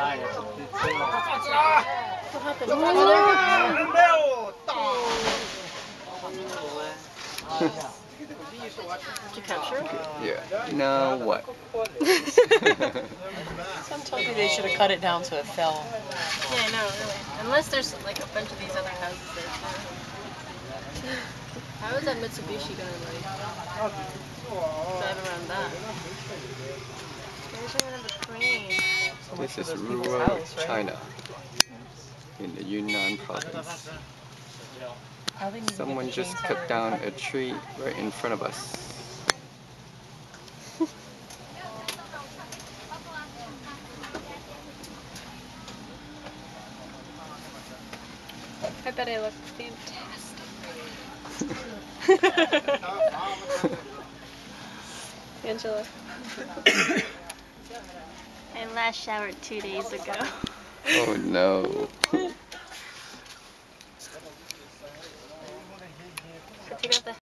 Did you capture it? Yeah. Now what? Someone told me they should have cut it down so it fell. Yeah, I know, really. Unless there's like a bunch of these other houses there too. How is that Mitsubishi gonna like drive around that? There's another crane. This is rural China, in the Yunnan province. Someone just cut down a tree right in front of us. I bet I look fantastic. Angela. I last showered 2 days ago. Oh no.